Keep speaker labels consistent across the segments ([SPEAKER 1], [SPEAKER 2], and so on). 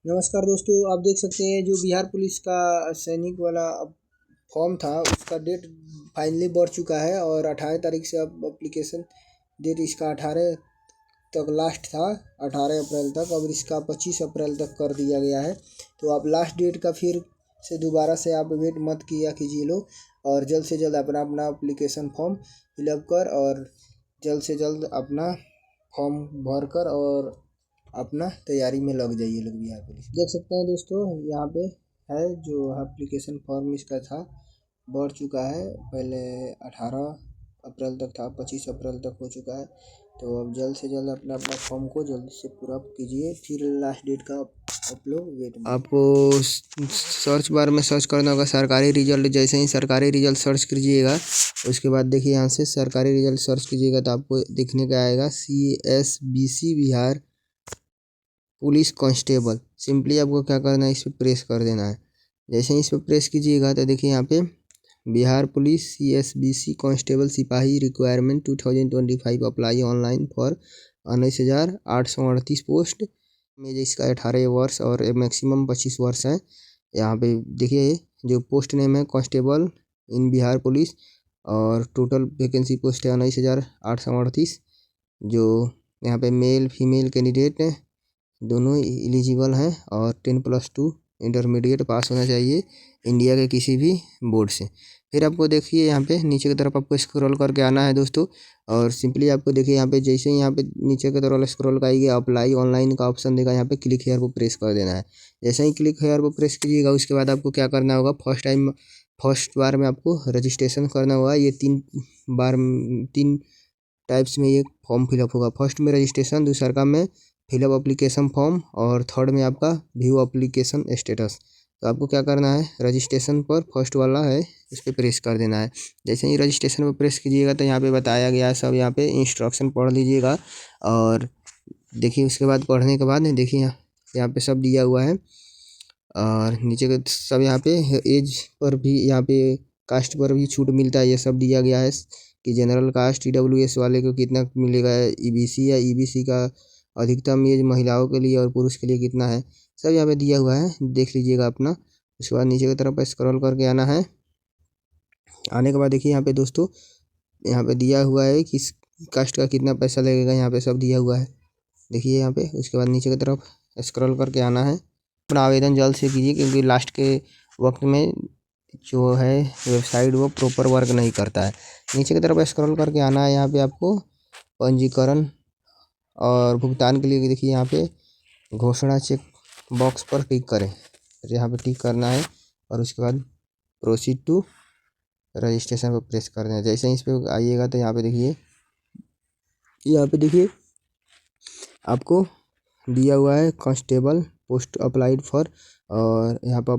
[SPEAKER 1] नमस्कार दोस्तों, आप देख सकते हैं जो बिहार पुलिस का सैनिक वाला फॉर्म था उसका डेट फाइनली बढ़ चुका है और 18 तारीख से अब एप्लीकेशन डेट इसका 18 तक लास्ट था। 18 अप्रैल तक, अब इसका 25 अप्रैल तक कर दिया गया है। तो आप लास्ट डेट का फिर से दोबारा से आप वेट मत किया कीजिए लोग, और जल्द से जल्द अपना अपना एप्लीकेशन फॉर्म फिलअप कर और जल्द से जल्द अपना फॉर्म भर कर और अपना तैयारी में लग जाइए लोग। बिहार पुलिस देख सकते हैं दोस्तों, यहाँ पे है जो एप्लीकेशन फॉर्म इसका था बढ़ चुका है। पहले 18 अप्रैल तक था, 25 अप्रैल तक हो चुका है। तो अब जल्द से जल्द अपना अपना फॉर्म को जल्द से पूरा कीजिए, फिर लास्ट डेट का आप लोग वेट में। आपको सर्च बार में सर्च करना होगा सरकारी रिजल्ट। जैसे ही सरकारी रिजल्ट सर्च कीजिएगा उसके बाद देखिए यहाँ से सरकारी रिजल्ट सर्च कीजिएगा तो आपको दिखने का आएगा CSBC Bihar police constable. Simply आपको क्या करना है, इस पर प्रेस कर देना है। जैसे ही इस पर प्रेस कीजिएगा तो देखिए यहाँ पे बिहार पुलिस CSBC कांस्टेबल सिपाही requirement 2025 apply online for 19,838 post में। इसका 18 वर्ष और मैक्सिमम 25 वर्ष है। यहाँ पे देखिए जो पोस्ट नेम है कांस्टेबल इन बिहार पुलिस, और टोटल वैकेंसी पोस्ट है 19,838। जो यहाँ पे मेल फीमेल कैंडिडेट दोनों एलिजिबल हैं और 10+2 इंटरमीडिएट पास होना चाहिए इंडिया के किसी भी बोर्ड से। फिर आपको देखिए यहाँ पे नीचे की तरफ आपको स्क्रॉल करके आना है दोस्तों, और सिंपली आपको देखिए यहाँ पे जैसे ही यहाँ पे नीचे की तरफ स्क्रॉल आएगा अप्लाई ऑनलाइन का ऑप्शन देगा, यहाँ पे क्लिक हेयर को प्रेस कर देना है। जैसे ही क्लिक हेयर को प्रेस कीजिएगा उसके बाद आपको क्या करना होगा, फर्स्ट बार में आपको रजिस्ट्रेशन करना होगा। ये 3 टाइप्स में ये फॉर्म फिलअप होगा। फर्स्ट में रजिस्ट्रेशन, दूसरा का में फिलअप एप्लीकेशन फॉर्म, और थर्ड में आपका व्यू एप्लीकेशन स्टेटस। तो आपको क्या करना है, रजिस्ट्रेशन पर फर्स्ट वाला है इस पर प्रेस कर देना है। जैसे ही रजिस्ट्रेशन पर प्रेस कीजिएगा तो यहाँ पे बताया गया है सब, यहाँ पे इंस्ट्रक्शन पढ़ लीजिएगा। और देखिए उसके बाद पढ़ने के बाद देखिए यहाँ पे सब दिया हुआ है, और नीचे के सब यहाँ पे एज पर भी, यहाँ पे कास्ट पर भी छूट मिलता है, ये सब दिया गया है कि जनरल कास्ट EWS वाले को कितना मिलेगा, EBC या EBC का अधिकतम एज महिलाओं के लिए और पुरुष के लिए कितना है, सब यहाँ पे दिया हुआ है, देख लीजिएगा अपना। उसके बाद नीचे की तरफ स्क्रॉल करके आना है। आने के बाद देखिए यहाँ पे दोस्तों, यहाँ पे दिया हुआ है कि कास्ट का कितना पैसा लगेगा, यहाँ पे सब दिया हुआ है देखिए यहाँ पे। उसके बाद नीचे की तरफ स्क्रॉल करके आना है। अपना आवेदन जल्द से कीजिए क्योंकि लास्ट के वक्त में जो है वेबसाइट वो प्रॉपर वर्क नहीं करता है। नीचे की तरफ स्क्रॉल करके आना है। यहाँ पे आपको पंजीकरण और भुगतान के लिए देखिए यहाँ पे घोषणा चेक बॉक्स पर टिक करें, यहाँ पे टिक करना है और उसके बाद प्रोसीड टू रजिस्ट्रेशन पर प्रेस कर देना है। जैसे ही इस पर आइएगा तो यहाँ पे देखिए आपको दिया हुआ है कांस्टेबल पोस्ट अप्लाइड फॉर, और यहाँ पर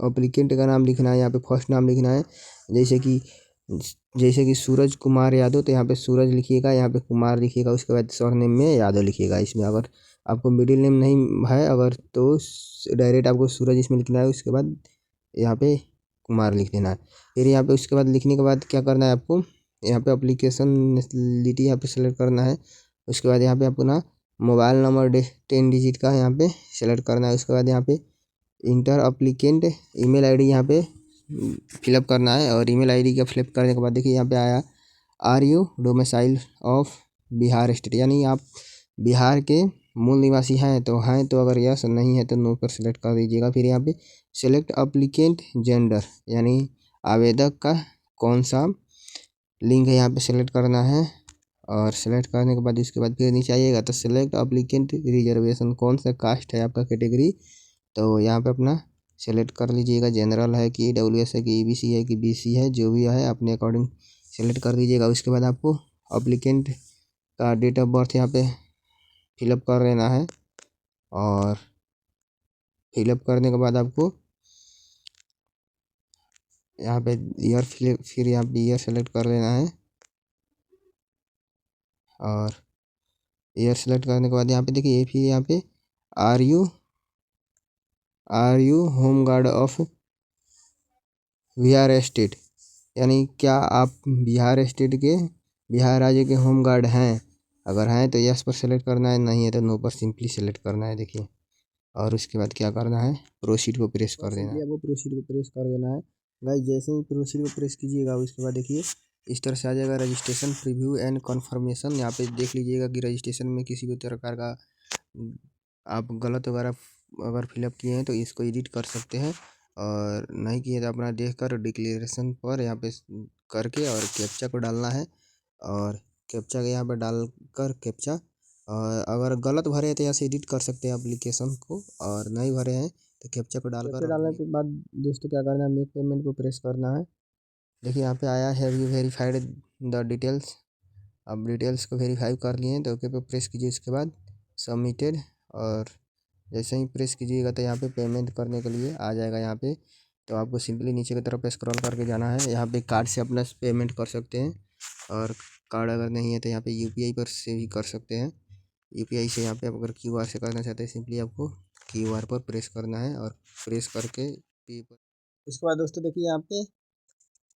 [SPEAKER 1] अप्लीकेंट का नाम लिखना है। यहाँ पे फर्स्ट नाम लिखना है, जैसे कि सूरज कुमार यादव, तो यहाँ पे सूरज लिखिएगा, यहाँ पे कुमार लिखिएगा। उसके बाद सरनेम में यादव लिखिएगा। इसमें अगर आपको मिडिल नेम नहीं है अगर तो डायरेक्ट आपको सूरज इसमें लिखना है, उसके बाद यहाँ पे कुमार लिख देना है। फिर यहाँ पे उसके बाद लिखने के बाद क्या करना है, आपको यहाँ पे एप्लीकेशन नेशनलिटी यहाँ पे सेलेक्ट करना है। उसके बाद यहाँ पे अपना मोबाइल नंबर 10 डिजिट का यहाँ पे सेलेक्ट करना है। उसके बाद यहाँ पे इंटर अप्लीकेंट ईमेल आईडी यहाँ पे फिलअप करना है, और ईमेल आईडी का फिलअप करने के बाद देखिए यहाँ पे आया are you domicile of Bihar state, यानी आप बिहार के मूल निवासी हैं तो अगर यस नहीं है तो नो पर सेलेक्ट कर दीजिएगा। फिर यहाँ पे सेलेक्ट अप्लीकेंट जेंडर, यानी आवेदक का कौन सा लिंग है यहाँ पे सेलेक्ट करना है। और सेलेक्ट करने के बाद उसके बाद फिर नीचे आइएगा तो सेलेक्ट अप्लीकेंट रिजर्वेशन, कौन सा कास्ट है आपका कैटेगरी, तो यहाँ पे अपना सेलेक्ट कर लीजिएगा। जनरल है कि EWS है कि EBC है कि BC है, जो भी है अपने अकॉर्डिंग सेलेक्ट कर दीजिएगा। उसके बाद आपको अप्लीकेंट का डेट ऑफ बर्थ यहाँ पे फिलअप कर लेना है, और फिलअप करने के बाद आपको यहाँ पे ईयर फिर यहाँ पे ईयर सेलेक्ट कर लेना है। और ईयर सेलेक्ट करने के बाद यहाँ पे देखिए फिर यहाँ पे are you home guard of Bihar state, यानी क्या आप बिहार राज्य के होम गार्ड हैं। अगर हैं तो यस पर सेलेक्ट करना है, नहीं है तो नो पर सिंपली सेलेक्ट करना है देखिए। और उसके बाद क्या करना है, प्रोसीड को प्रेस कर देना है। आपको प्रोसीड को प्रेस कर देना है गाइस। जैसे ही प्रोसीड को प्रेस कीजिएगा उसके बाद देखिए इस तरह से आ जाएगा रजिस्ट्रेशन प्रीव्यू एंड कन्फर्मेशन। यहाँ पे देख लीजिएगा कि रजिस्ट्रेशन में किसी भी प्रकार का आप गलत वगैरह अगर फिलअप किए हैं तो इसको एडिट कर सकते हैं, और नहीं किए तो अपना देख कर डिक्लेरेशन पर यहाँ पे करके और कैप्चा को डालना है, और कैप्चा के यहाँ पर डाल कर कैप्चा, और अगर गलत भरे हैं तो यहाँ से एडिट कर सकते हैं एप्लीकेशन को, और नहीं भरे हैं तो कैप्चा को डालकर डालने के बाद दोस्तों क्या करना है, मेक पेमेंट को प्रेस करना है। देखिए यहाँ पे आया है यू वेरीफाइड द डिटेल्स। अब डिटेल्स को वेरीफाई कर लिए हैं तो ओके पे प्रेस कीजिए। उसके बाद सबमिटेड, और जैसे ही प्रेस कीजिएगा तो यहाँ पे पेमेंट करने के लिए आ जाएगा। यहाँ पे तो आपको सिंपली नीचे की तरफ स्क्रॉल करके जाना है। यहाँ पे कार्ड से अपना पेमेंट कर सकते हैं, और कार्ड अगर नहीं है तो यहाँ पे यूपीआई पर से भी कर सकते हैं। यूपीआई से यहाँ पे आप अगर क्यूआर से करना चाहते हैं सिंपली आपको क्यूआर पर प्रेस करना है, और प्रेस करके पे पर। उसके बाद दोस्तों देखिए यहाँ पे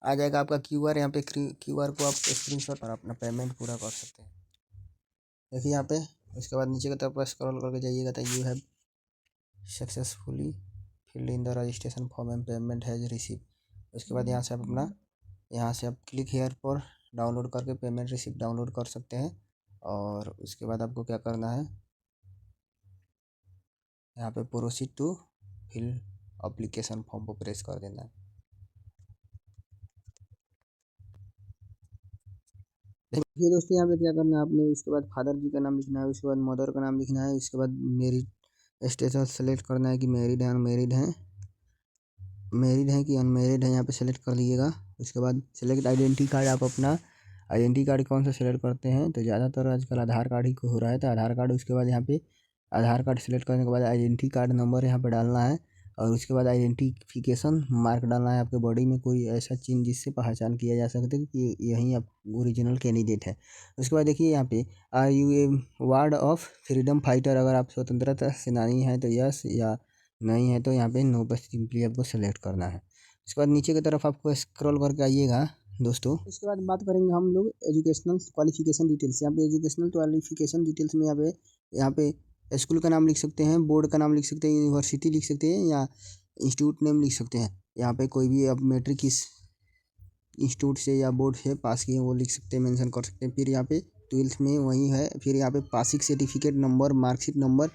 [SPEAKER 1] आ जाएगा आपका क्यूआर। यहाँ पे क्यूआर को आप स्क्रीनशॉट और अपना पेमेंट पूरा कर सकते हैं। देखिए यहाँ पे उसके बाद नीचे की तरफ स्क्रॉल करके जाइएगा तो you have successfully filled in the registration form and payment has receive. उसके बाद यहाँ से आप अपना क्लिक हेयर पर डाउनलोड करके पेमेंट रिसिप्ट डाउनलोड कर सकते हैं। और उसके बाद आपको क्या करना है, यहाँ पे proceed to fill application form को प्रेस कर देना है। देखिए दोस्तों यहाँ पे क्या करना है आपने, उसके बाद फादर जी का नाम लिखना है, उसके बाद मदर का नाम लिखना है, उसके बाद मेरिड स्टेटस सेलेक्ट करना है कि मैरिड है अनमेरिड है, मैरिड है कि अनमेरिड है, यहाँ पे सेलेक्ट कर लीजिएगा। उसके बाद सेलेक्ट आइडेंटिटी कार्ड, आप अपना आइडेंटिटी कार्ड कौन सा सेलेक्ट करते हैं तो ज़्यादातर आजकल आधार कार्ड ही हो रहा है, तो आधार कार्ड। उसके बाद यहाँ पे आधार कार्ड सेलेक्ट करने के बाद आइडेंटिटी कार्ड नंबर यहाँ पर डालना है, और उसके बाद आइडेंटिफिकेशन मार्क डालना है आपके बॉडी में कोई ऐसा चिन्ह जिससे पहचान किया जा सकता है कि यही आप ओरिजिनल कैंडिडेट है। उसके बाद देखिए यहाँ पे are you a ward of freedom fighter, अगर आप स्वतंत्रता सेनानी हैं तो यस, या नहीं है तो यहाँ पे नो पर सिंपली आपको सेलेक्ट करना है। उसके बाद नीचे की तरफ आपको स्क्रॉल करके आइएगा दोस्तों। इसके बाद बात करेंगे हम लोग एजुकेशनल क्वालिफिकेशन डिटेल्स। यहाँ पे एजुकेशनल क्वालिफिकेशन डिटेल्स में यहाँ पे स्कूल का नाम लिख सकते हैं, बोर्ड का नाम लिख सकते हैं, यूनिवर्सिटी लिख सकते हैं, या इंस्टीट्यूट नेम लिख सकते हैं। यहाँ पे कोई भी आप मैट्रिक किस इंस्टीट्यूट से या बोर्ड से पास किए वो लिख सकते हैं, मेंशन कर सकते हैं। फिर यहाँ पे 12th में वही है, फिर यहाँ पे passing certificate number, marksheet number,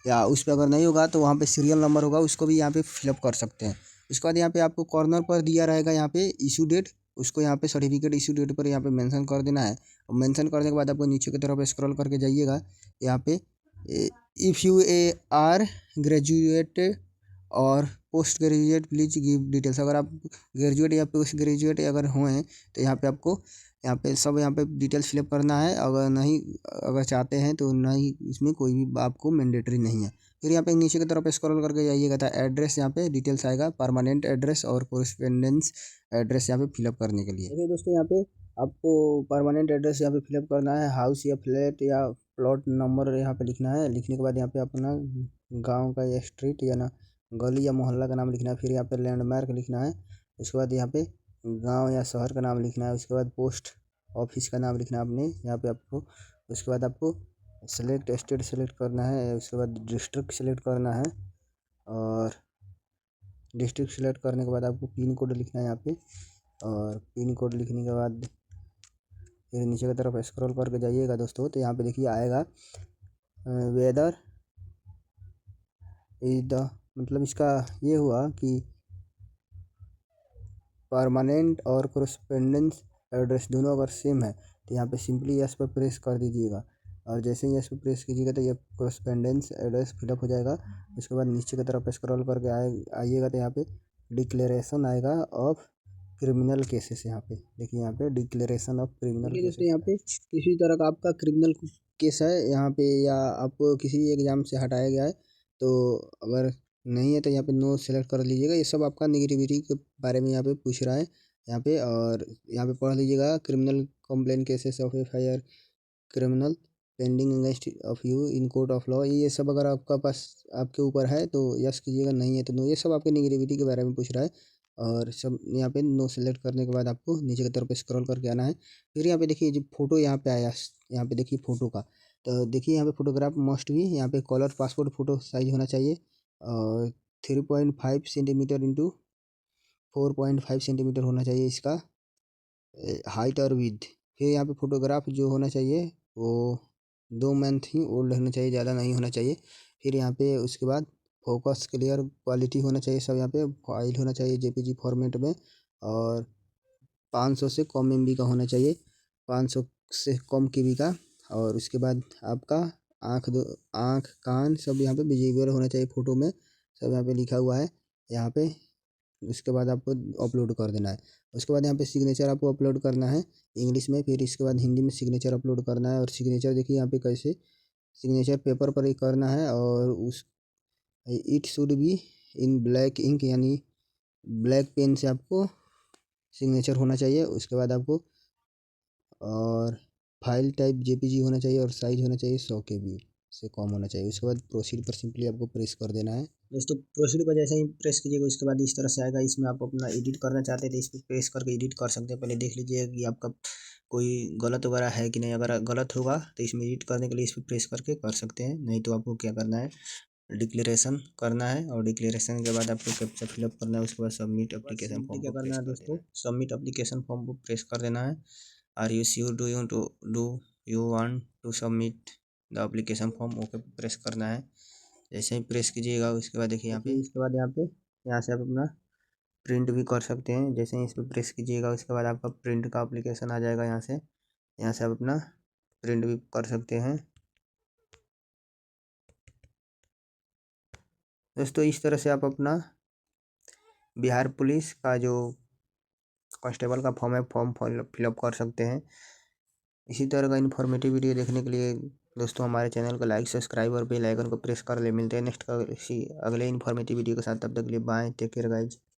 [SPEAKER 1] या उस पर अगर नहीं होगा तो वहाँ पे सीरियल नंबर होगा, उसको भी यहाँ पे फिलअप कर सकते हैं। उसके बाद यहाँ पे आपको कॉर्नर पर दिया रहेगा यहाँ पे इशू डेट, उसको यहाँ पे सर्टिफिकेट इशू डेट पर यहाँ पे मेंशन कर देना है। और मेंशन करने के बाद आपको नीचे की तरफ स्क्रॉल करके जाइएगा। यहाँ पे इफ़ यू आर ग्रेजुएट और post graduate please give details. अगर आप ग्रेजुएट या पोस्ट ग्रेजुएट अगर हुए तो यहाँ पे आपको यहाँ पे डिटेल्स फिलअप करना है। अगर चाहते हैं तो नहीं, इसमें कोई भी आपको मैंडेटरी नहीं है। फिर यहाँ पे नीचे की तरफ स्क्रॉल करके जाइएगा तो एड्रेस यहाँ पे डिटेल्स आएगा, परमानेंट एड्रेस और कोरेस्पेंडेंस एड्रेस यहाँ पे फिलअप करने के लिए। देखिए दोस्तों यहाँ पे आपको परमानेंट एड्रेस यहाँ पे फिलअप करना है, हाउस या फ्लैट या प्लॉट नंबर यहाँ पे लिखना है। लिखने के बाद यहाँ पे अपना गाँव का या स्ट्रीट या ना गली या मोहल्ला का नाम लिखना है। फिर यहाँ पे लैंडमार्क लिखना है। उसके बाद यहाँ पे गांव या शहर का नाम लिखना है। उसके बाद पोस्ट ऑफिस का नाम लिखना है आपने यहाँ पे आपको। उसके बाद आपको सेलेक्ट स्टेट सेलेक्ट करना है। उसके बाद डिस्ट्रिक्ट सेलेक्ट करना है, और डिस्ट्रिक्ट सेलेक्ट करने के बाद आपको पिन कोड लिखना है यहाँ पे। और पिन कोड लिखने के बाद फिर नीचे की तरफ स्क्रॉल करके जाइएगा दोस्तों, तो यहाँ पे देखिए आएगा वेदर इज द, मतलब इसका ये हुआ कि परमानेंट और कोरेस्पेंडेंस एड्रेस दोनों अगर सेम है तो यहाँ पे सिंपली यस पर प्रेस कर दीजिएगा, और जैसे ही यस पर प्रेस कीजिएगा तो ये कोरेस्पेंडेंस एड्रेस फिलअप हो जाएगा। उसके बाद नीचे की तरफ स्क्रॉल करके आइएगा तो यहाँ पे डिक्लेरेशन आएगा ऑफ क्रिमिनल केसेस। यहाँ पे देखिए यहाँ पे डिक्लेरेशन ऑफ क्रिमिनल केसेस। यहाँ पे किसी तरह का आपका क्रिमिनल केस है यहाँ पे, या आपको किसी एग्जाम से हटाया गया है, तो अगर नहीं है तो यहाँ पे नो सेलेक्ट कर लीजिएगा। ये सब आपका नेगेटिविटी के बारे में यहाँ पे पूछ रहा है यहाँ पे, और यहाँ पे पढ़ लीजिएगा criminal complaint cases of FIR criminal pending against of you in court of law. ये सब अगर आपका पास आपके ऊपर है तो यस कीजिएगा, नहीं है तो नो। ये सब आपके नेगेटिविटी के बारे में पूछ रहा है, और सब यहाँ पे नो सेलेक्ट करने के बाद आपको नीचे की तरफ स्क्रॉल करके आना है। फिर यहाँ पे देखिए जो फोटो यहाँ पे आया, यहाँ पे देखिए फोटो का, तो देखिए यहाँ पे फोटोग्राफ मस्ट भी, यहाँ पे कलर पासपोर्ट फ़ोटो साइज होना चाहिए और 3.5 सेंटीमीटर इंटू 4.5 सेंटीमीटर होना चाहिए इसका हाइट और विड्थ। फिर यहाँ पे फोटोग्राफ जो होना चाहिए वो 2 मंथ ही ओल्ड होना चाहिए, ज़्यादा नहीं होना चाहिए। फिर यहाँ पे उसके बाद फोकस क्लियर क्वालिटी होना चाहिए सब, यहाँ पे फाइल होना चाहिए जेपीजी फॉर्मेट में और 500 से कम एमबी का होना चाहिए, 500 से कम केबी का। और उसके बाद आपका आँख कान सब यहाँ पे विजिबल होना चाहिए फ़ोटो में, सब यहाँ पे लिखा हुआ है यहाँ पे। उसके बाद आपको अपलोड कर देना है। उसके बाद यहाँ पे सिग्नेचर आपको अपलोड करना है इंग्लिश में, फिर इसके बाद हिंदी में सिग्नेचर अपलोड करना है। और सिग्नेचर देखिए यहाँ पे कैसे सिग्नेचर पेपर पर ही करना है और उस it should be in black ink, यानी ब्लैक पेन से आपको सिग्नेचर होना चाहिए। उसके बाद आपको और फाइल टाइप जेपीजी होना चाहिए और साइज होना चाहिए 100 केबी से कम होना चाहिए। उसके बाद प्रोसीड पर सिंपली आपको प्रेस कर देना है। दोस्तों प्रोसीड पर जैसे ही प्रेस कीजिएगा उसके बाद इस तरह से आएगा। इसमें आप अपना एडिट करना चाहते हैं तो इस पर प्रेस करके एडिट कर सकते हैं। पहले देख लीजिए कि आपका कोई गलत वगैरह है कि नहीं। अगर गलत होगा तो इसमें एडिट करने के लिए इस पर प्रेस करके कर सकते हैं, नहीं तो आपको क्या करना है डिक्लेरेशन करना है और डिक्लेरेशन के बाद आपको कैप्चा फिलअप करना है। उसके बाद सबमिट एप्लीकेशन फॉर्म क्या करना है दोस्तों, सबमिट एप्लीकेशन फॉर्म को प्रेस कर देना है। Are you sure do you want to submit the application form, okay press करना है। जैसे ही प्रेस कीजिएगा उसके बाद देखिए यहाँ पे, इसके बाद यहाँ से आप अपना प्रिंट भी कर सकते हैं। जैसे ही इस पर प्रेस कीजिएगा उसके बाद आपका प्रिंट का एप्लीकेशन आ जाएगा। यहाँ से आप अपना प्रिंट भी कर सकते हैं। दोस्तों इस तरह से आप अपना बिहार पुलिस का जो कांस्टेबल का फॉर्म है फॉर्म फिलअप कर सकते हैं। इसी तरह का इन्फॉर्मेटिव वीडियो देखने के लिए दोस्तों हमारे चैनल को लाइक सब्सक्राइब और बेल आइकन को प्रेस कर ले। मिलते हैं नेक्स्ट का अगले इन्फॉर्मेटिव वीडियो के साथ, तब तक के लिए बाय, टेक केयर गाइज।